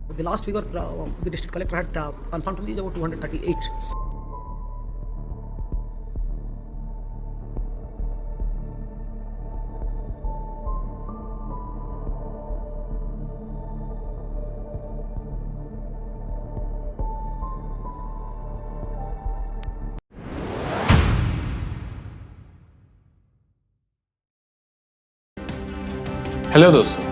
The last figure the district collector had confirmed to me is about 238. Hello दोस्तों,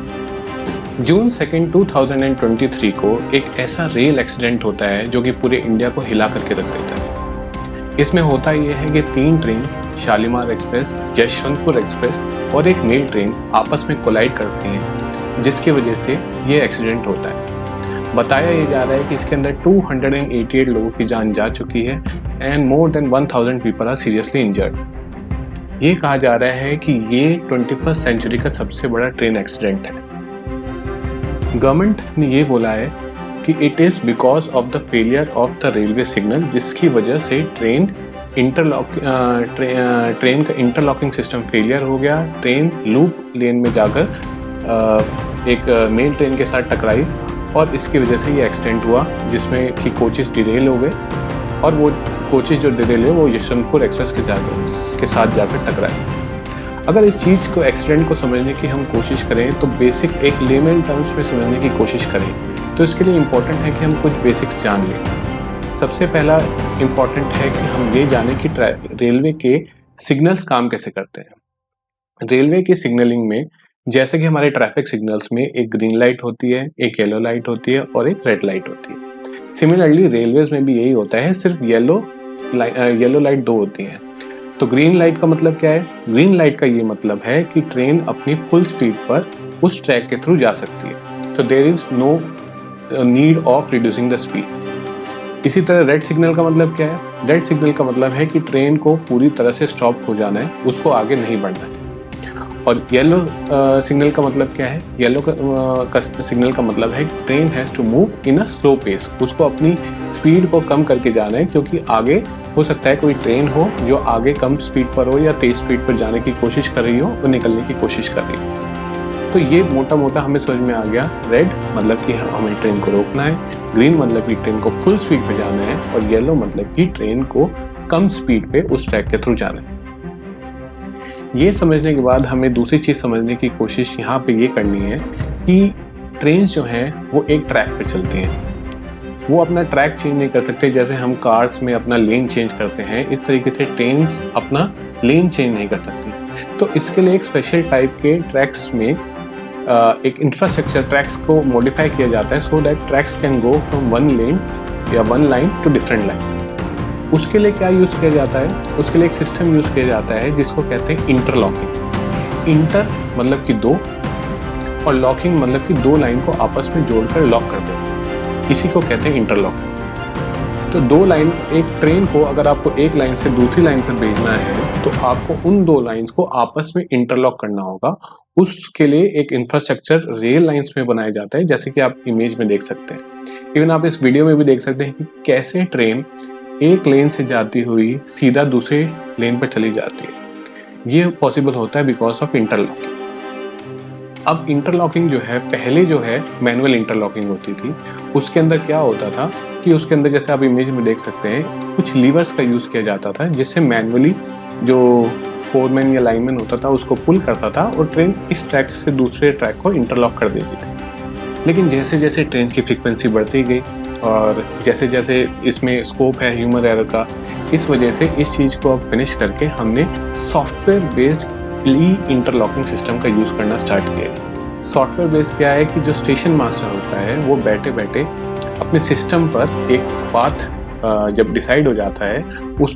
जून 2 2023 को एक ऐसा rail accident होता है जो कि पूरे इंडिया को हिला करके रख देता है। इसमें होता यह है कि 3 train Shalimar express, Yesvantpur express और एक मेल ट्रेन आपस में कोलाइड करती हैं, जिसकी वजह से ये एक्सीडेंट होता है। बताया ये जा रहा है कि इसके अंदर 288 लोगों की जान जा चुकी है and more than 1000 people are seriously injured. ये कहा जा रहा है कि ये 21st सेंचुरी का सबसे बड़ा ट्रेन एक्सीडेंट है। गवर्नमेंट ने ये बोला है कि it is because of the failure of the railway signal, जिसकी वजह से ट्रेन का इंटरलॉकिंग सिस्टम फेलियर हो गया। ट्रेन लूप लेन में जाकर एक मेल ट्रेन के साथ टकराई और इसकी वजह से ये एक्सीडेंट हुआ, जिसमें कि कोचेस डिरेल हो गए और वो कोचेस जो डिरेल है वो यशवंतपुर एक्सप्रेस के साथ जाकर टकराए। अगर इस चीज़ को, एक्सीडेंट को समझने की हम कोशिश करें तो बेसिक एक लेमन टर्म्स में समझने की कोशिश करें तो इसके लिए इम्पोर्टेंट है कि हम कुछ बेसिक्स जान लें। सबसे पहला इम्पोर्टेंट है कि हम ये जानें कि रेलवे के सिग्नल्स काम कैसे करते हैं। रेलवे की सिग्नलिंग में जैसे कि हमारे ट्रैफिक सिग्नल्स में एक ग्रीन लाइट होती है, एक येलो लाइट होती है और एक रेड लाइट होती है। सिमिलरली रेलवेज में भी यही होता है, सिर्फ येलो लाइट 2 होती हैं। तो ग्रीन लाइट का मतलब क्या है? ग्रीन लाइट का ये मतलब है कि ट्रेन अपनी फुल स्पीड पर उस ट्रैक के थ्रू जा सकती है, तो there is no need of reducing the speed. इसी तरह रेड सिग्नल का मतलब क्या है? रेड सिग्नल का मतलब है कि ट्रेन को पूरी तरह से स्टॉप हो जाना है, उसको आगे नहीं बढ़ना है। और येलो सिग्नल का मतलब क्या है? येलो का सिग्नल का मतलब है कि train has to move in a slow pace, उसको अपनी स्पीड को कम करके जाना है, क्योंकि आगे हो सकता है कोई ट्रेन हो जो आगे कम स्पीड पर हो या तेज स्पीड पर जाने की कोशिश कर रही हो और निकलने की कोशिश कर रही हो। तो ये मोटा मोटा हमें समझ में आ गया। रेड मतलब कि हमें ट्रेन को रोकना है, ग्रीन मतलब कि ट्रेन को फुल स्पीड पे जाना है और येलो मतलब कि ट्रेन को कम स्पीड पे उस ट्रैक के थ्रू जाना है। ये समझने के बाद हमें दूसरी चीज़ समझने की कोशिश यहाँ पे ये करनी है कि ट्रेन्स जो हैं वो एक ट्रैक पे चलती हैं, वो अपना ट्रैक चेंज नहीं कर सकते। जैसे हम कार्स में अपना लेन चेंज करते हैं, इस तरीके से ट्रेन्स अपना लेन चेंज नहीं कर सकती। तो इसके लिए एक स्पेशल टाइप के ट्रैक्स में एक इंफ्रास्ट्रक्चर ट्रैक्स को मॉडिफाई किया जाता है so that tracks can go from one lane या one line to different line. उसके लिए क्या यूज़ किया जाता है? उसके लिए एक सिस्टम यूज़ किया जाता है जिसको कहते हैं इंटरलॉकिंग। इंटर मतलब कि 2 और लॉकिंग मतलब कि 2 लाइन को आपस में जोड़कर लॉक कर देते, इसी को कहते हैं इंटरलॉकिंग। तो 2 लाइन, एक ट्रेन को अगर आपको एक लाइन से दूसरी लाइन पर भेजना है तो आपको उन 2 लाइंस को आपस में इंटरलॉक करना होगा। उसके लिए एक इंफ्रास्ट्रक्चर रेल लाइंस में बनाया जाता है, जैसे कि आप इमेज में देख सकते हैं। इवन आप इस वीडियो में भी देख सकते हैं कि कैसे ट्रेन एक लेन से जाती हुई सीधा दूसरे लेन पर चली जाती है। ये पॉसिबल होता है बिकॉज ऑफ इंटरलॉकिंग। अब इंटरलॉकिंग जो है, पहले जो है मैनुअल इंटरलॉकिंग होती थी। उसके अंदर क्या होता था कि उसके अंदर जैसे आप इमेज में देख सकते हैं कुछ लीवर्स का यूज़ किया जाता था, जिससे मैनुअली जो फोरमैन या लाइनमैन होता था उसको पुल करता था और ट्रेन इस ट्रैक से दूसरे ट्रैक को इंटरलॉक कर देती थी। लेकिन जैसे जैसे ट्रेन की फ्रीक्वेंसी बढ़ती गई और जैसे जैसे इसमें स्कोप है ह्यूमन एरर का, इस वजह से इस चीज़ को अब फिनिश करके हमने सॉफ्टवेयर बेस्ड इंटरलॉकिंग सिस्टम का यूज़ करना स्टार्ट किया। सॉफ्टवेयर बेस्ड क्या है कि जो स्टेशन मास्टर होता है वो बैठे बैठे अपने सिस्टम पर एक पाथ जब डिसाइड हो जाता है उस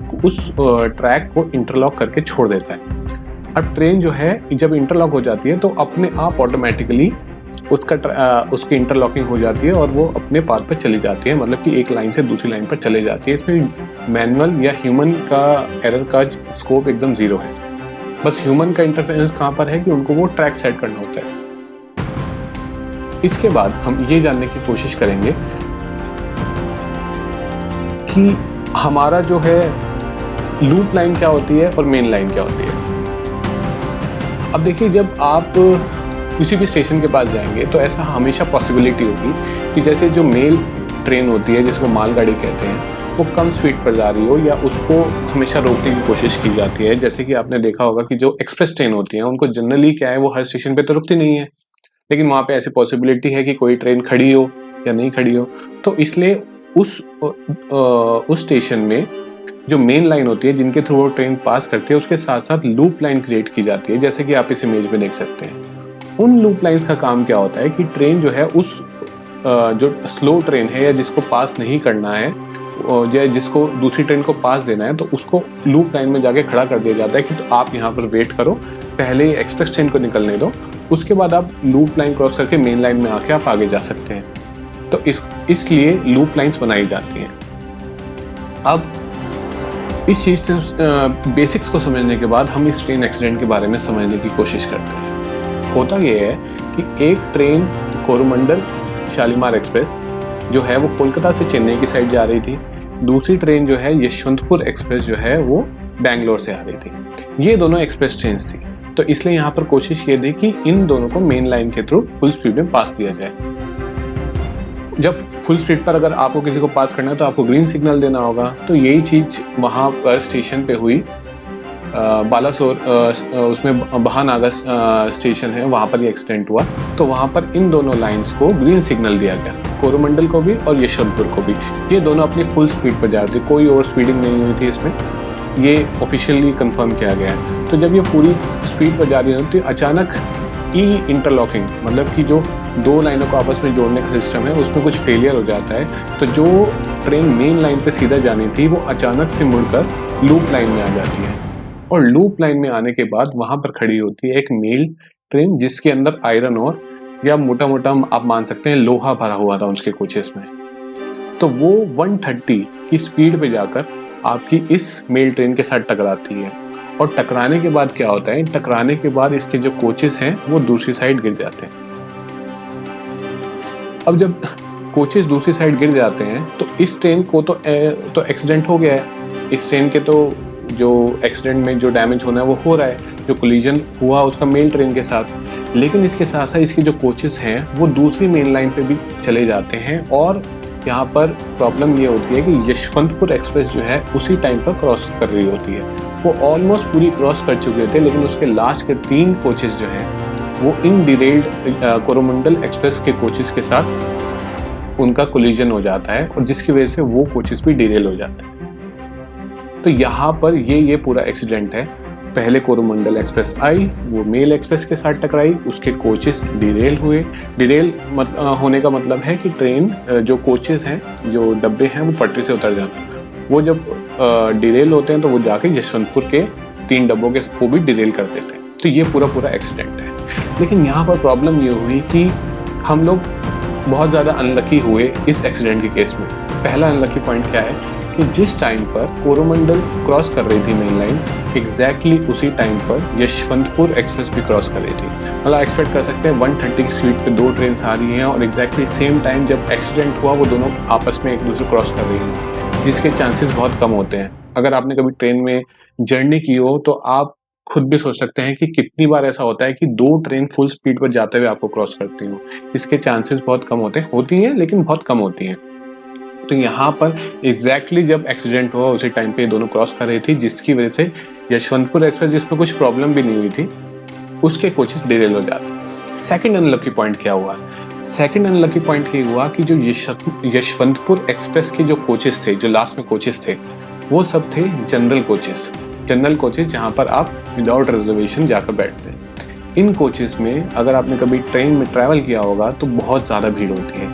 ट्रैक को इंटरलॉक करके छोड़ देता है। अब ट्रेन जो है जब इंटरलॉक हो जाती है तो अपने आप ऑटोमेटिकली उसकी इंटरलॉकिंग हो जाती है और वो अपने पाथ पर चली जाती है, मतलब कि एक लाइन से दूसरी लाइन पर चले जाती है। इसमें मैनुअल या ह्यूमन का एरर का स्कोप एकदम 0 है। बस ह्यूमन का इंटरफेरेंस कहाँ पर है कि उनको वो ट्रैक सेट करना होता है। इसके बाद हम ये जानने की कोशिश करेंगे कि हमारा जो है लूप लाइन क्या होती है और मेन लाइन क्या होती है। अब देखिए, जब आप किसी भी स्टेशन के पास जाएंगे तो ऐसा हमेशा पॉसिबिलिटी होगी कि जैसे जो मेल ट्रेन होती है जिसको मालगाड़ी कहते हैं वो कम स्पीड पर जा रही हो या उसको हमेशा रोकने की कोशिश की जाती है। जैसे कि आपने देखा होगा कि जो एक्सप्रेस ट्रेन होती हैं उनको जनरली क्या है, वो हर स्टेशन पे तो रुकती नहीं है, लेकिन वहाँ पे ऐसी पॉसिबिलिटी है कि कोई ट्रेन खड़ी हो या नहीं खड़ी हो। तो इसलिए उस स्टेशन में जो मेन लाइन होती है जिनके थ्रू वो ट्रेन पास करती है उसके साथ साथ लूप लाइन क्रिएट की जाती है, जैसे कि आप इस इमेज में देख सकते हैं। उन लूप लाइंस का काम क्या होता है कि ट्रेन जो है उस जो स्लो ट्रेन है या जिसको पास नहीं करना है या जिसको दूसरी ट्रेन को पास देना है, तो उसको लूप लाइन में जाके खड़ा कर दिया जाता है कि तो आप यहाँ पर वेट करो, पहले एक्सप्रेस ट्रेन को निकलने दो, उसके बाद आप लूप लाइन क्रॉस करके मेन लाइन में आके आप आगे जा सकते हैं। तो इसलिए लूप लाइंस बनाई जाती हैं। अब इस चीज़ से बेसिक्स को समझने के बाद हम इस ट्रेन एक्सीडेंट के बारे में समझने की कोशिश करते हैं। होता ये है कि एक ट्रेन कोरोमंडल शालीमार एक्सप्रेस जो है वो कोलकाता से चेन्नई की साइड जा रही थी, दूसरी ट्रेन जो है यशवंतपुर एक्सप्रेस जो है वो बेंगलोर से आ रही थी। ये दोनों एक्सप्रेस ट्रेन थी, तो इसलिए यहाँ पर कोशिश ये थी कि इन दोनों को मेन लाइन के थ्रू फुल स्पीड में पास दिया जाए। जब फुल स्पीड पर अगर आपको किसी को पास करना है तो आपको ग्रीन सिग्नल देना होगा। तो यही चीज़ वहाँ पर स्टेशन पे हुई, बालासोर उसमें बहानागा स्टेशन है, वहाँ पर ये एक्सीडेंट हुआ। तो वहाँ पर इन दोनों लाइंस को ग्रीन सिग्नल दिया गया, कोरोमंडल को भी और यशवंतपुर को भी। ये दोनों अपनी फुल स्पीड पर जा रहे थे, कोई ओवर स्पीडिंग नहीं हुई थी इसमें, ये ऑफिशियली कंफर्म किया गया है। तो जब ये पूरी स्पीड पर जा रही है तो अचानक इंटरलॉकिंग मतलब कि जो दो लाइनों को आपस में जोड़ने का सिस्टम है उसमें कुछ फेलियर हो जाता है। तो जो ट्रेन मेन लाइन पे सीधा जानी थी वो अचानक से मुड़कर लूप लाइन में आ जाती है, और लूप लाइन में आने के बाद वहाँ पर खड़ी होती है एक मेल ट्रेन जिसके अंदर आयरन और या मोटा मोटा आप मान सकते हैं लोहा भरा हुआ था उसके कोचेस में। तो वो 130 की स्पीड पे जाकर आपकी इस मेल ट्रेन के साथ टकराती है, और टकराने के बाद क्या होता है, टकराने के बाद इसके जो कोचेस हैं वो दूसरी साइड गिर जाते हैं। अब जब कोचेस दूसरी साइड गिर जाते हैं तो इस ट्रेन को तो एक्सीडेंट हो गया है। इस ट्रेन के तो जो एक्सीडेंट में जो डैमेज होना है वो हो रहा है, जो कोलिजन हुआ उसका मेल ट्रेन के साथ, लेकिन इसके साथ साथ इसके जो कोचेस हैं वो दूसरी मेन लाइन पे भी चले जाते हैं। और यहाँ पर प्रॉब्लम ये होती है कि यशवंतपुर एक्सप्रेस जो है उसी टाइम पर क्रॉस कर रही होती है। वो ऑलमोस्ट पूरी क्रॉस कर चुके थे, लेकिन उसके लास्ट के 3 कोचेस जो हैं वो इन डिरेल्ड कोरोमंडल एक्सप्रेस के कोचेस के साथ उनका कोलिजन हो जाता है, और जिसकी वजह से वो कोचेस भी डिरेल हो जाते हैं। तो यहाँ पर ये पूरा एक्सीडेंट है। पहले कोरोमंडल एक्सप्रेस आई, वो मेल एक्सप्रेस के साथ टकराई, उसके कोचेस डिरेल हुए। डिरेल होने का मतलब है कि ट्रेन जो कोचेस हैं, जो डब्बे हैं, वो पटरी से उतर जाना। वो जब डिरेल होते हैं तो वो जाके यशवंतपुर के 3 डब्बों के को भी डिरेल कर देते हैं। तो ये पूरा एक्सीडेंट है। लेकिन यहाँ पर प्रॉब्लम ये हुई कि हम लोग बहुत ज़्यादा अनलकी हुए इस एक्सीडेंट के केस में। पहला अनलकी पॉइंट क्या है कि जिस टाइम पर कोरोमंडल क्रॉस कर रही थी मेन लाइन, एग्जैक्टली उसी टाइम पर यशवंतपुर एक्सप्रेस भी क्रॉस कर रही थी। मतलब एक्सपेक्ट कर सकते हैं 130 की स्पीड पे 2 ट्रेन आ रही हैं, और एग्जैक्टली सेम टाइम जब एक्सीडेंट हुआ वो दोनों आपस में एक दूसरे क्रॉस कर रही हैं, जिसके चांसेस बहुत कम होते हैं। अगर आपने कभी ट्रेन में जर्नी की हो तो आप खुद भी सोच सकते हैं कि कितनी बार ऐसा होता है कि 2 ट्रेन फुल स्पीड पर जाते हुए आपको क्रॉस करती हो। इसके चांसेस बहुत कम होती हैं, लेकिन बहुत कम होती हैं। तो यहाँ पर एग्जैक्टली जब एक्सीडेंट हुआ उसी टाइम पे ये दोनों क्रॉस कर रही थी, जिसकी वजह से यशवंतपुर एक्सप्रेस, जिसमें कुछ प्रॉब्लम भी नहीं हुई थी, उसके कोचेस डिरेल हो जाते। सेकंड अनलकी पॉइंट क्या हुआ? सेकंड अनलकी पॉइंट ये हुआ कि जो यशवंतपुर एक्सप्रेस के जो कोचेस थे, जो लास्ट में कोचेस थे, वो सब थे जनरल कोचेस जहाँ पर आप विदाउट रिजर्वेशन जाकर बैठते हैं। इन कोचेस में अगर आपने कभी ट्रेन में ट्रैवल किया होगा तो बहुत ज़्यादा भीड़ होती है,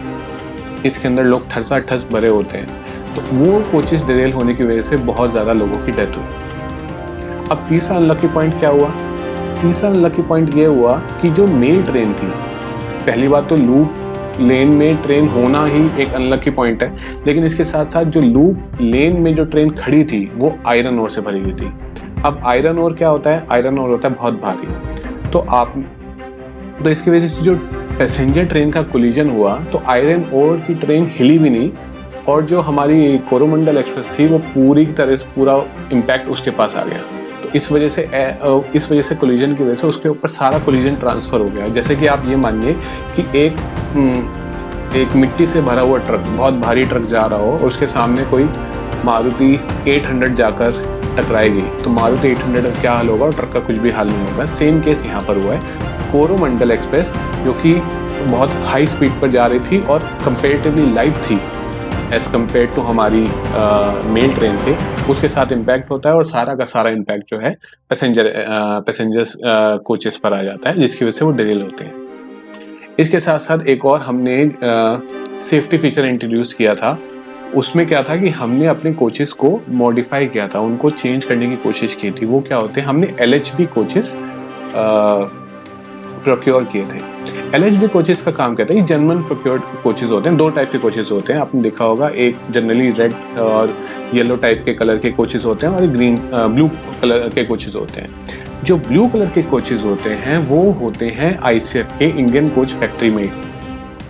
इसके अंदर लोग ठस भरे होते हैं। तो वो कोचेस डिरेल होने की वजह से बहुत ज़्यादा लोगों की डेथ हुई। अब तीसरा अनलकी पॉइंट क्या हुआ? तीसरा अनलकी पॉइंट ये हुआ कि जो मेल ट्रेन थी, पहली बात तो लूप लेन में ट्रेन होना ही एक अनलकी पॉइंट है, लेकिन इसके साथ साथ जो लूप लेन में जो ट्रेन खड़ी थी वो आयरन ओर से भरी हुई थी। अब आयरन ओर क्या होता है? आयरन ओर होता है बहुत भारी। तो इसकी वजह से जो पैसेंजर ट्रेन का कोलिजन हुआ तो आयरन ओर की ट्रेन हिली भी नहीं, और जो हमारी कोरोमंडल एक्सप्रेस थी वो पूरी तरह से पूरा इम्पैक्ट उसके पास आ गया। तो इस वजह से कोलिजन की वजह से उसके ऊपर सारा कोलिजन ट्रांसफ़र हो गया। जैसे कि आप ये मानिए कि एक मिट्टी से भरा हुआ ट्रक, बहुत भारी ट्रक जा रहा हो और उसके सामने कोई मारुति 800 जाकर टकराएगी, तो मारुति 800 का क्या हाल होगा और ट्रक का कुछ भी हाल नहीं होगा। सेम केस यहाँ पर हुआ है। कोरोमंडल एक्सप्रेस जो कि बहुत हाई स्पीड पर जा रही थी और कंपेरेटिवली लाइट थी एज़ कम्पेयर टू हमारी मेल ट्रेन से, उसके साथ इम्पैक्ट होता है और सारा का सारा इम्पैक्ट जो है पैसेंजर्स कोचेस पर आ जाता है, जिसकी वजह से वो डिले होते हैं। इसके साथ साथ एक और हमने सेफ्टी फीचर इंट्रोड्यूस किया था। उसमें क्या था कि हमने अपने कोचेस को मॉडिफाई किया था, उनको चेंज करने की कोशिश की थी। वो क्या होते हैं, हमने LHB कोचेस प्रोक्योर किए थे। LHB कोचेस का काम क्या था, ये जर्मन प्रोक्योर्ड कोचेस होते हैं। 2 टाइप के कोचेस होते हैं, आपने देखा होगा। एक जनरली रेड और येलो टाइप के कलर के कोचेस होते हैं और ब्लू कलर के कोचेस होते हैं। जो ब्लू कलर के कोचेस होते हैं वो होते हैं ICF के, इंडियन कोच फैक्ट्री में,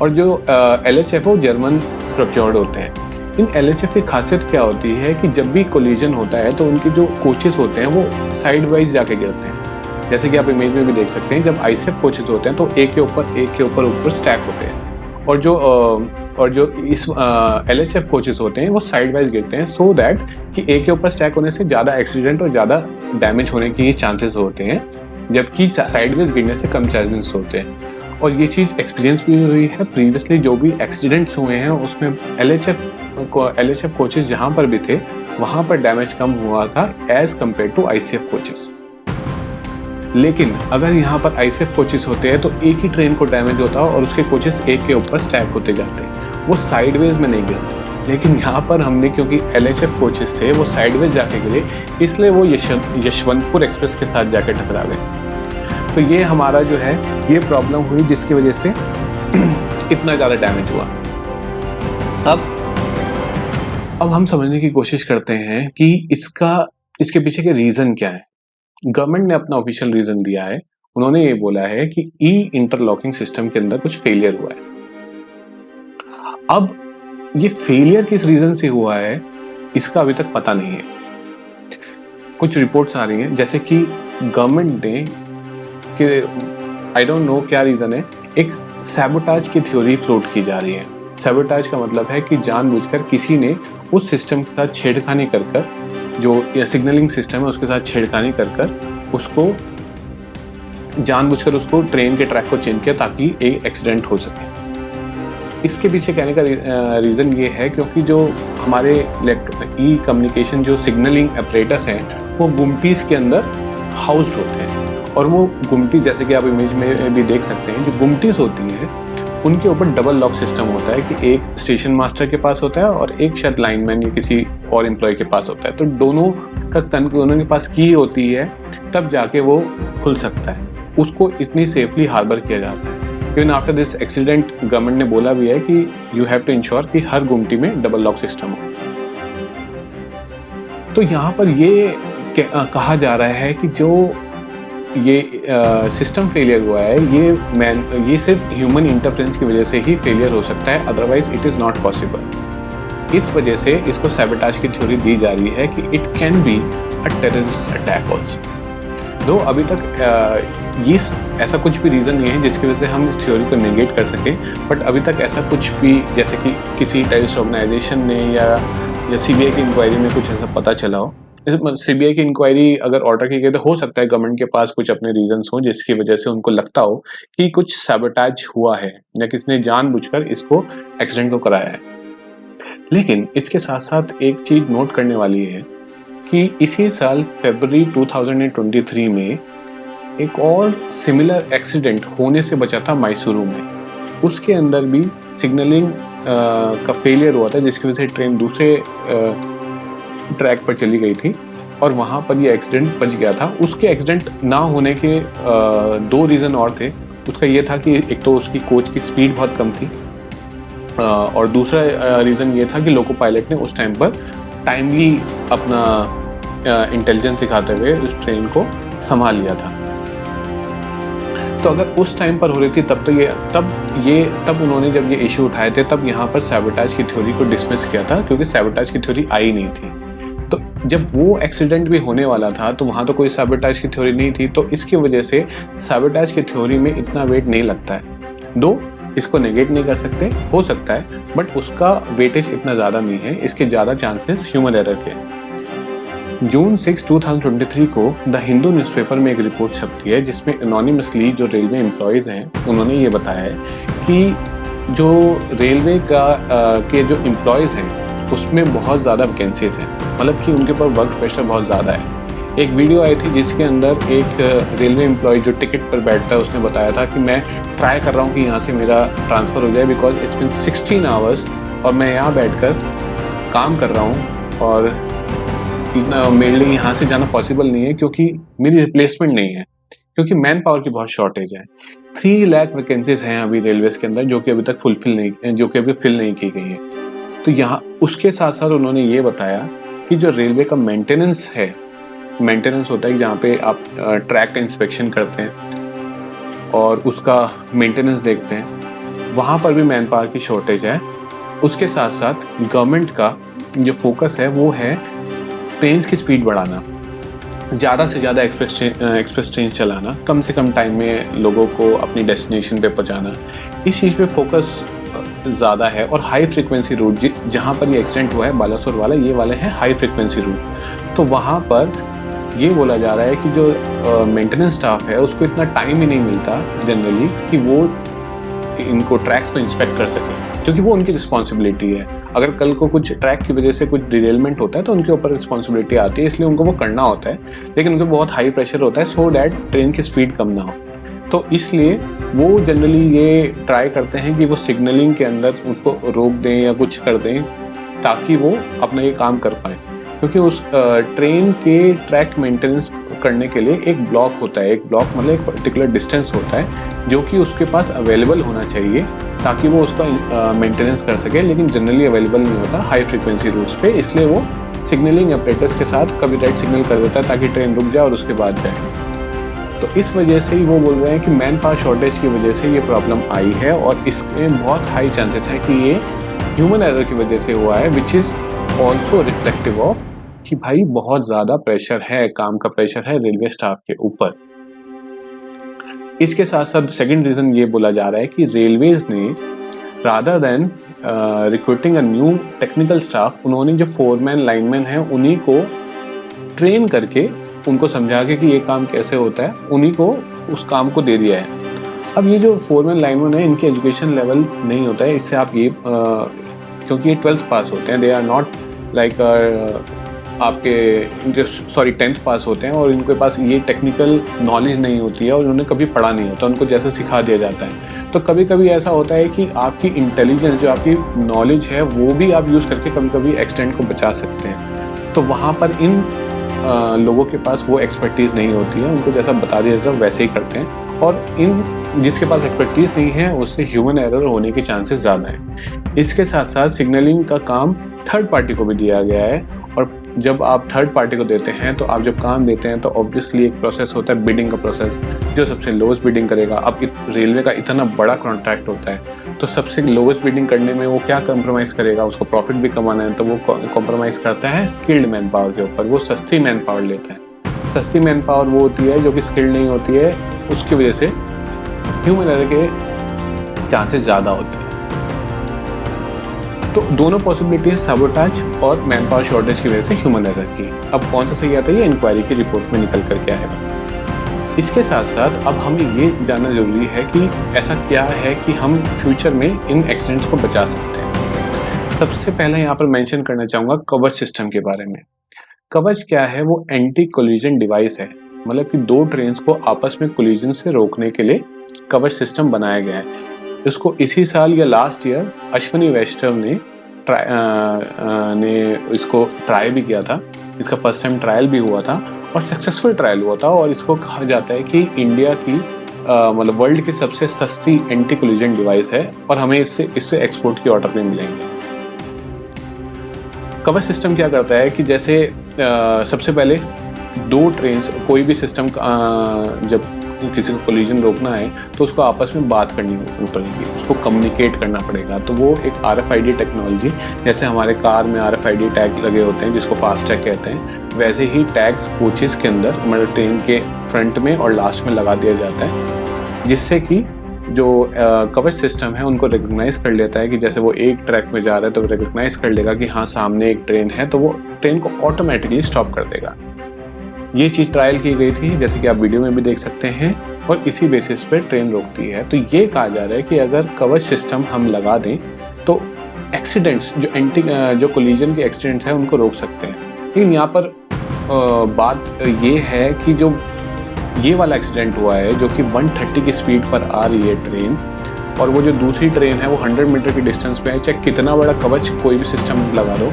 और जो LHF वो जर्मन प्रोक्योर्ड होते हैं। इन LHF की खासियत क्या होती है कि जब भी कोलिजन होता है तो उनके जो कोचेस होते हैं वो साइड वाइज जाके गिरते हैं। जैसे कि आप इमेज में भी देख सकते हैं, जब ICF कोचेस होते हैं तो एक के ऊपर स्टैक होते हैं, और जो इस LHF कोचेस होते हैं वो साइड वाइज गिरते हैं, सो दैट कि एक के ऊपर स्टैक होने से ज़्यादा एक्सीडेंट और ज़्यादा डैमेज होने के चांसेस होते हैं, जबकि साइड वाइज गिरने से कम चांसेस होते हैं। और ये चीज़ एक्सपीरियंस भी हुई है प्रीवियसली। जो भी एक्सीडेंट्स हुए हैं उसमें LHF कोचेस जहाँ पर भी थे वहाँ पर डैमेज कम हुआ था as compare to ICF coaches. लेकिन अगर यहाँ पर ICF कोचेस होते हैं तो एक ही ट्रेन को डैमेज होता है और उसके कोचेस एक के ऊपर स्टैक होते जाते हैं, वो साइडवेज में नहीं गिरते। लेकिन यहाँ पर हमने, क्योंकि LHF कोचेस थे वो साइडवेज जाके गिरे, इसलिए वो यशवंतपुर एक्सप्रेस के साथ जाके टकरा गए। तो ये हमारा जो है ये प्रॉब्लम हुई, जिसकी वजह से इतना ज़्यादा डैमेज हुआ। अब हम समझने की कोशिश करते हैं कि इसके पीछे के रीज़न क्या है। गवर्नमेंट ने अपना ऑफिशियल रीज़न दिया है। उन्होंने ये बोला है कि इंटरलॉकिंग सिस्टम के अंदर कुछ फेलियर हुआ है। अब ये फेलियर किस रीज़न से हुआ है इसका अभी तक पता नहीं है। कुछ रिपोर्ट्स आ रही हैं जैसे कि गवर्नमेंट ने कि आई डोंट नो क्या रीज़न है, एक सैबोटाज की थ्योरी फ्लोट की जा रही है। सैबोटाज का मतलब है कि जानबूझकर किसी ने उस सिस्टम के साथ छेड़खानी कर जो सिग्नलिंग सिस्टम है उसके साथ छेड़खानी कर उसको जानबूझकर उसको ट्रेन के ट्रैक को चेंज किया ताकि एक एक्सीडेंट हो सके। इसके पीछे कहने का रीज़न ये है क्योंकि जो हमारे कम्युनिकेशन जो सिग्नलिंग ऑपरेटर्स हैं वो गुमटीज़ के अंदर हाउस्ड होते हैं, और वो गुमटी जैसे कि आप इमेज में भी देख सकते हैं, जो गुमटीज़ होती है उनके ऊपर डबल लॉक सिस्टम होता है कि एक स्टेशन मास्टर के पास होता है और एक शायद लाइनमैन या किसी और एम्प्लॉय के पास होता है। तो दोनों के पास की होती है, तब जाके वो खुल सकता है। उसको इतनी सेफली हार्बर किया जाता है। Even after this accident government ने बोला भी है कि यू हैव टू इंश्योर कि हर गुमटी में डबल लॉक सिस्टम हो। तो यहाँ पर ये कहा जा रहा है कि जो ये सिस्टम फेलियर हुआ है ये सिर्फ ह्यूमन इंटरफेरेंस की वजह से ही फेलियर हो सकता है, otherwise it is not possible. इस वजह से इसको सैबोटाज की थ्योरी दी जा रही है कि it can be a terrorist attack also. दो अभी तक ये ऐसा कुछ भी रीज़न नहीं है जिसकी वजह से हम इस थ्योरी को नेगेट कर सकें, बट अभी तक ऐसा कुछ भी जैसे कि किसी टेररिस्ट ऑर्गेनाइजेशन ने या CBI की इंक्वायरी में कुछ ऐसा पता चला हो। CBI की इंक्वायरी अगर ऑर्डर की गई तो हो सकता है गवर्नमेंट के पास कुछ अपने रीजंस हो जिसकी वजह से उनको लगता हो कि कुछ सैबोटाज हुआ है या किसने जानबूझकर इसको एक्सीडेंट को कराया है। लेकिन इसके साथ साथ एक चीज़ नोट करने वाली है कि इसी साल फरवरी 2023 में एक और सिमिलर एक्सीडेंट होने से बचा था मैसूरू में। उसके अंदर भी सिग्नलिंग का फेलियर हुआ था जिसकी वजह से ट्रेन दूसरे ट्रैक पर चली गई थी और वहाँ पर ये एक्सीडेंट बच गया था। उसके एक्सीडेंट ना होने के 2 रीज़न और थे। उसका ये था कि एक तो उसकी कोच की स्पीड बहुत कम थी और दूसरा रीज़न ये था कि लोको पायलट ने उस टाइम पर टाइमली अपना इंटेलिजेंस दिखाते हुए उस ट्रेन को संभाल लिया था। तो अगर उस टाइम पर हो रही थी तब उन्होंने जब ये इशू उठाए थे तब यहाँ पर सैबोटाज की थ्योरी को डिसमिस किया था क्योंकि सैबोटाज की थ्योरी आई नहीं थी। तो जब वो एक्सीडेंट भी होने वाला था तो वहाँ तो कोई सैबोटेज की थ्योरी नहीं थी, तो इसकी वजह से सैबोटेज की थ्योरी में इतना वेट नहीं लगता है। दो इसको नेगेट नहीं कर सकते, हो सकता है, बट उसका वेटेज इतना ज़्यादा नहीं है, इसके ज़्यादा चांसेस ह्यूमन एरर के। जून 6, 2023 को द हिंदू न्यूज़पेपर में एक रिपोर्ट छपती है जिसमें एनोनिमसली जो रेलवे एम्प्लॉयज़ हैं उन्होंने ये बताया है कि जो रेलवे के जो एम्प्लॉयज़ हैं उसमें बहुत ज़्यादा वैकेंसीज हैं, मतलब कि उनके ऊपर वर्क प्रेशर बहुत ज़्यादा है। एक वीडियो आई थी जिसके अंदर एक रेलवे एम्प्लॉय जो टिकट पर बैठता है उसने बताया था कि मैं ट्राई कर रहा हूँ कि यहाँ से मेरा ट्रांसफ़र हो जाए बिकॉज इट्स बिन 16 आवर्स और मैं यहाँ बैठकर काम कर रहा हूँ और मेरे लिए यहाँ से जाना पॉसिबल नहीं है क्योंकि मेरी रिप्लेसमेंट नहीं है, क्योंकि मैन पावर की बहुत शॉर्टेज है। 3 लाख वैकेंसीज हैं अभी रेलवेज़ के अंदर जो कि अभी तक फिल नहीं की गई है। तो यहाँ उसके साथ साथ उन्होंने ये बताया कि जो रेलवे का मेंटेनेंस होता है जहाँ पे आप ट्रैक का इंस्पेक्शन करते हैं और उसका मेंटेनेंस देखते हैं, वहाँ पर भी मैन पावर की शॉर्टेज है। उसके साथ साथ गवर्नमेंट का जो फोकस है वो है ट्रेन की स्पीड बढ़ाना, ज़्यादा से ज़्यादा एक्सप्रेस ट्रेन चलाना, कम से कम टाइम में लोगों को अपनी डेस्टिनेशन पे पहुँचाना, इस चीज़ पे फोकस ज़्यादा है। और हाई फ्रिक्वेंसी रूट जहाँ पर ये एक्सीडेंट हुआ है बालासोर वाला, ये वाले हैं हाई फ्रिक्वेंसी रूट, तो वहाँ पर ये बोला जा रहा है कि जो मेंटेनेंस स्टाफ है उसको इतना टाइम ही नहीं मिलता जनरली कि वो इनको ट्रैक्स को इंस्पेक्ट कर सके, क्योंकि वो उनकी रिस्पॉन्सिबिलिटी है। अगर कल को कुछ ट्रैक की वजह से कुछ डिरेलमेंट होता है तो उनके ऊपर रिस्पॉन्सिबिलिटी आती है, इसलिए उनको वो करना होता है, लेकिन उनको बहुत हाई प्रेशर होता है सो डैट ट्रेन की स्पीड कम ना हो। तो इसलिए वो जनरली ये ट्राई करते हैं कि वो सिग्नलिंग के अंदर उसको रोक दें या कुछ कर दें ताकि वो अपना ये काम कर पाए, क्योंकि उस ट्रेन के ट्रैक मेंटेनेंस करने के लिए एक ब्लॉक होता है, एक ब्लॉक मतलब एक पर्टिकुलर डिस्टेंस होता है जो कि उसके पास अवेलेबल होना चाहिए ताकि वो उसका मेंटेनेंस कर सके, लेकिन जनरली अवेलेबल नहीं होता हाई फ्रीक्वेंसी रूट्स पे, इसलिए वो सिग्नलिंग ऑपरेटर्स के साथ कभी रेड सिग्नल कर देता है ताकि ट्रेन रुक जाए और उसके बाद जाए। तो इस वजह से ही वो बोल रहे हैं कि मैन पावर शॉर्टेज की वजह से ये प्रॉब्लम आई है और इसमें बहुत हाई चांसेस है कि ये ह्यूमन एरर की वजह से हुआ है, which is also reflective of कि भाई बहुत ज़्यादा प्रेशर है, काम का प्रेशर है रेलवे स्टाफ के ऊपर। इसके साथ साथ सेकंड रीज़न ये बोला जा रहा है कि रेलवेज़ ने rather than recruiting a new technical staff, उन्होंने जो फोरमैन लाइनमैन हैं उन्हीं को ट्रेन करके उनको समझा के कि ये काम कैसे होता है, उन्हीं को उस काम को दे दिया है। अब ये जो फोरमैन लाइनमैन है इनकी एजुकेशन लेवल नहीं होता है, इससे आप ये क्योंकि ये 12th पास होते हैं, दे आर नॉट लाइक आपके 10th पास होते हैं और इनके पास ये टेक्निकल नॉलेज नहीं होती है और उन्होंने कभी पढ़ा नहीं होता, उनको जैसे सिखा दिया जाता है। तो कभी कभी ऐसा होता है कि आपकी इंटेलिजेंस जो आपकी नॉलेज है वो भी आप यूज़ करके कभी कभी एक्सीडेंट को बचा सकते हैं। तो वहाँ पर इन लोगों के पास वो एक्सपर्टीज़ नहीं होती है, उनको जैसा बता दिया जाता है वैसे ही करते हैं, और इन जिसके पास एक्सपर्टीज़ नहीं है उससे ह्यूमन एरर होने के चांसेस ज़्यादा हैं। इसके साथ साथ सिग्नलिंग का काम थर्ड पार्टी को भी दिया गया है, और जब आप थर्ड पार्टी को देते हैं तो आप जब काम देते हैं तो ऑब्वियसली एक प्रोसेस होता है बिडिंग का प्रोसेस, जो सबसे लोएस्ट बिडिंग करेगा। अब रेलवे का इतना बड़ा कॉन्ट्रैक्ट होता है तो सबसे लोएस्ट बिडिंग करने में वो क्या कॉम्प्रोमाइज़ करेगा, उसको प्रॉफिट भी कमाना है, तो वो कॉम्प्रोमाइज़ करता है स्किल्ड मैन पावर के ऊपर, वो सस्ती मैन पावर लेता है। सस्ती मैन पावर वो होती है जो कि स्किल्ड नहीं होती है, उसकी वजह से ह्यूमन एरर के चांसेस ज़्यादा होते हैं। तो दोनों पॉसिबिलिटी है, सबोटाज और मैन पावर शॉर्टेज की वजह से ह्यूमन एरर की। अब कौन सा सही आता है ये इंक्वायरी की रिपोर्ट में निकल कर के आएगा। इसके साथ साथ अब हमें ये जानना जरूरी है कि ऐसा क्या है कि हम फ्यूचर में इन एक्सीडेंट्स को बचा सकते हैं। सबसे पहले यहाँ पर मेंशन करना चाहूँगा कवच सिस्टम के बारे में। कवच क्या है? वो एंटी कोलिजन डिवाइस है, मतलब कि दो ट्रेन्स को आपस में कोलिजन से रोकने के लिए कवच सिस्टम बनाया गया है। इसको इसी साल या लास्ट ईयर अश्विनी वैष्णव ने इसको ट्राई भी किया था। इसका फर्स्ट टाइम ट्रायल भी हुआ था और सक्सेसफुल ट्रायल हुआ था, और इसको कहा जाता है कि इंडिया की मतलब वर्ल्ड की सबसे सस्ती एंटी कोलिजन डिवाइस है, और हमें इससे एक्सपोर्ट की ऑर्डर भी मिलेंगे। कवच सिस्टम क्या करता है कि जैसे सबसे पहले दो ट्रेन्स, कोई भी सिस्टम जब किसी को कोलिजन रोकना है तो उसको आपस में बात करनी पड़ेगी, उसको कम्युनिकेट करना पड़ेगा। तो वो एक RFID टेक्नोलॉजी, जैसे हमारे कार में RFID टैग लगे होते हैं जिसको फास्ट टैग कहते हैं, वैसे ही टैग्स कोचेस के अंदर मतलब ट्रेन के फ्रंट में और लास्ट में लगा दिया जाता है, जिससे कि जो कवच सिस्टम है उनको रिकॉग्नाइज कर लेता है कि जैसे वो एक ट्रैक में जा रहा है तो रिकॉग्नाइज कर लेगा कि हाँ सामने एक ट्रेन है, तो वो ट्रेन को ऑटोमेटिकली स्टॉप कर देगा। ये चीज़ ट्रायल की गई थी, जैसे कि आप वीडियो में भी देख सकते हैं, और इसी बेसिस पे ट्रेन रोकती है। तो ये कहा जा रहा है कि अगर कवच सिस्टम हम लगा दें तो एक्सीडेंट्स जो कोलिजन के एक्सीडेंट्स हैं उनको रोक सकते हैं। लेकिन यहाँ पर बात ये है कि जो ये वाला एक्सीडेंट हुआ है जो कि 130 की स्पीड पर आ रही है ट्रेन, और वो जो दूसरी ट्रेन है वो 100 मीटर की डिस्टेंस पे है, चाहे कितना बड़ा कवच कोई भी सिस्टम लगा दो,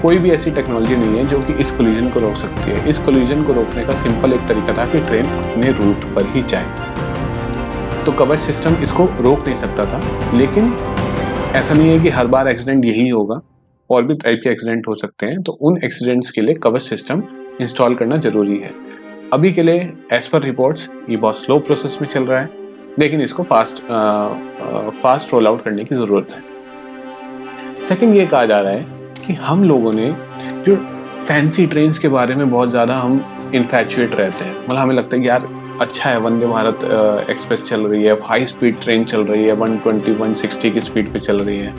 कोई भी ऐसी टेक्नोलॉजी नहीं है जो कि इस कोलिजन को रोक सकती है। इस कोलिजन को रोकने का सिंपल एक तरीका था कि ट्रेन अपने रूट पर ही जाए। तो कवच सिस्टम इसको रोक नहीं सकता था, लेकिन ऐसा नहीं है कि हर बार एक्सीडेंट यही होगा, और भी टाइप के एक्सीडेंट हो सकते हैं। तो उन एक्सीडेंट्स के लिए कवच सिस्टम इंस्टॉल करना जरूरी है। अभी के लिए एज पर रिपोर्ट्स ये बहुत स्लो प्रोसेस में चल रहा है, लेकिन इसको फास्ट रोल आउट करने की ज़रूरत है। सेकंड, ये कहा जा रहा है कि हम लोगों ने जो फैंसी ट्रेन्स के बारे में बहुत ज़्यादा हम इन्फैचुएट रहते हैं, मतलब हमें लगता है कि यार अच्छा है, वंदे भारत एक्सप्रेस चल रही है, हाई स्पीड ट्रेन चल रही है, 120-160 की स्पीड पे चल रही है।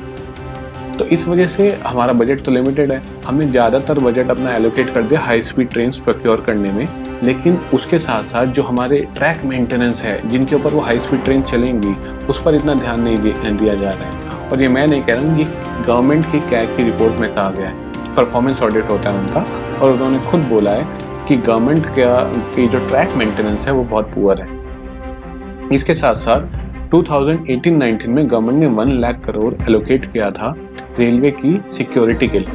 तो इस वजह से हमारा बजट तो लिमिटेड है, हमने ज़्यादातर बजट अपना एलोकेट कर दिया हाई स्पीड ट्रेन्स प्रोक्योर करने में, लेकिन उसके साथ साथ जो हमारे ट्रैक मेंटेनेंस है जिनके ऊपर वो हाई स्पीड ट्रेन चलेंगी उस पर इतना ध्यान नहीं दिया जा रहा है। और ये मैं नहीं कह रहा हूँ, ये गवर्नमेंट की कैग की रिपोर्ट में कहा गया है, परफॉर्मेंस ऑडिट होता है उनका, और उन्होंने खुद बोला है कि गवर्नमेंट की जो ट्रैक मेंटेनेंस है वो बहुत पुअर है। इसके साथ साथ 2018-19 में गवर्नमेंट ने 1 लाख करोड़ एलोकेट किया था रेलवे की सिक्योरिटी के लिए,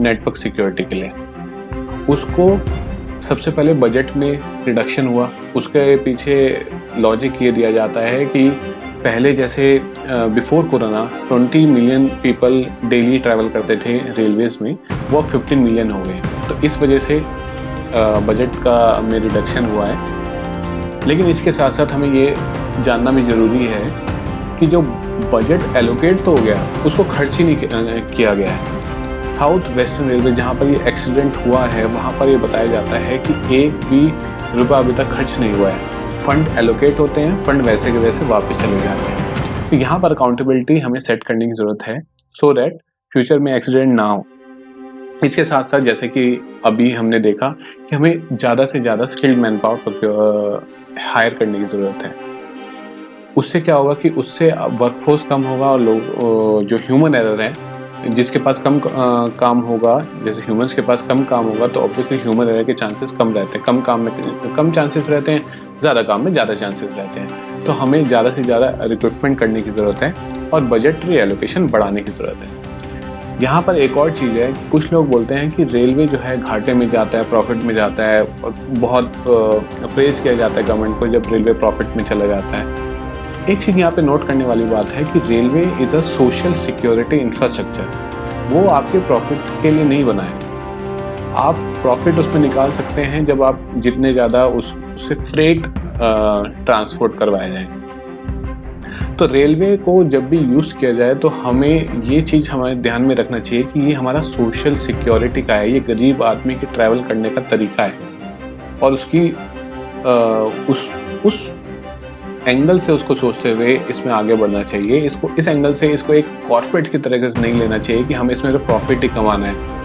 नेटवर्क सिक्योरिटी के लिए। उसको सबसे पहले बजट में रिडक्शन हुआ, उसके पीछे लॉजिक ये दिया जाता है कि पहले जैसे before corona 20 million people daily travel करते थे रेलवेज में, वो 15 मिलियन हो गए, तो इस वजह से बजट का में रिडक्शन हुआ है। लेकिन इसके साथ साथ हमें ये जानना भी ज़रूरी है कि जो बजट एलोकेट तो हो गया, उसको खर्च ही नहीं किया गया है। साउथ वेस्टर्न रेलवे जहाँ पर ये एक्सीडेंट हुआ है वहाँ पर ये बताया जाता है कि एक भी रुपया अभी तक खर्च नहीं हुआ है। फंड एलोकेट होते हैं, फंड वैसे के वैसे वापस चले जाते हैं। तो यहाँ पर अकाउंटेबिलिटी हमें सेट करने की ज़रूरत है, सो दैट फ्यूचर में एक्सीडेंट ना हो। इसके साथ साथ जैसे कि अभी हमने देखा कि हमें ज़्यादा से ज़्यादा स्किल्ड मैन पावर हायर करने की ज़रूरत है। उससे क्या होगा कि उससे वर्कफोर्स कम होगा, और लोग जो ह्यूमन एरर है, जिसके पास कम काम होगा, जैसे ह्यूमंस के पास कम काम होगा तो ऑब्वियसली ह्यूमन एरर के चांसेस कम रहते हैं, कम काम में कम चांसेस रहते हैं, ज़्यादा काम में ज़्यादा चांसेस रहते हैं। तो हमें ज़्यादा से ज़्यादा रिक्रूटमेंट करने की ज़रूरत है और बजटरी एलोकेशन बढ़ाने की ज़रूरत है। यहाँ पर एक और चीज़ है, कुछ लोग बोलते हैं कि रेलवे जो है घाटे में जाता है, प्रॉफिट में जाता है, और बहुत प्रेज़ किया जाता है गवर्नमेंट को जब रेलवे प्रॉफिट में चला जाता है। एक चीज़ यहाँ पे नोट करने वाली बात है कि railway is a social security infrastructure. वो आपके प्रॉफिट के लिए नहीं बना है। आप प्रॉफिट उसमें निकाल सकते हैं जब आप जितने ज़्यादा उससे फ्रेट ट्रांसपोर्ट करवाया जाए। तो रेलवे को जब भी यूज़ किया जाए तो हमें ये चीज़ हमारे ध्यान में रखना चाहिए कि ये हमारा सोशल सिक्योरिटी का है, ये गरीब आदमी के ट्रैवल करने का तरीका है, और उसकी उस एंगल से उसको सोचते हुए इसमें आगे बढ़ना चाहिए। इसको इस एंगल से इसको एक कॉर्पोरेट की तरह से नहीं लेना चाहिए कि हमें इसमें तो प्रॉफिट ही कमाना है,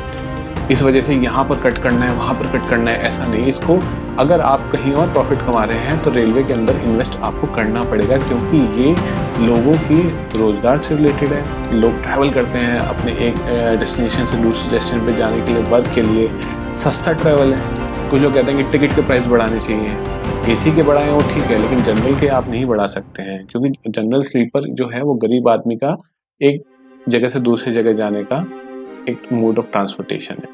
इस वजह से यहाँ पर कट करना है, वहाँ पर कट करना है, ऐसा नहीं। इसको अगर आप कहीं और प्रॉफिट कमा रहे हैं तो रेलवे के अंदर इन्वेस्ट आपको करना पड़ेगा, क्योंकि ये लोगों की रोज़गार से रिलेटेड है। लोग ट्रैवल करते हैं अपने एक डेस्टिनेशन से दूसरे डेस्टिनेशन पर जाने के लिए, वर्क के लिए, सस्ता ट्रैवल है। कुछ लोग कहते हैं कि टिकट के प्राइस बढ़ाने चाहिए, एसी के बढ़ाएं वो ठीक है, लेकिन जनरल के आप नहीं बढ़ा सकते हैं, क्योंकि जनरल स्लीपर जो है वो गरीब आदमी का एक जगह से दूसरी जगह जाने का एक मोड ऑफ ट्रांसपोर्टेशन है।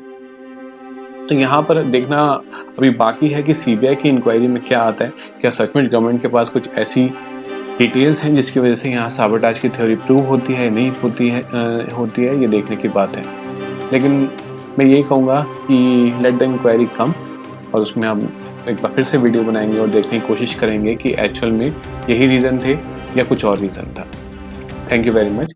तो यहाँ पर देखना अभी बाकी है कि सीबीआई की इंक्वायरी में क्या आता है, क्या सचमुच गवर्नमेंट के पास कुछ ऐसी डिटेल्स हैं जिसकी वजह से यहाँ साबोटाज की थ्योरी प्रूव होती है नहीं होती है, ये देखने की बात है। लेकिन मैं यही कहूँगा कि लेट द इंक्वायरी कम, और उसमें हम एक बार फिर से वीडियो बनाएंगे और देखने की कोशिश करेंगे कि एक्चुअल में यही रीज़न थे या कुछ और रीज़न था। Thank you very much.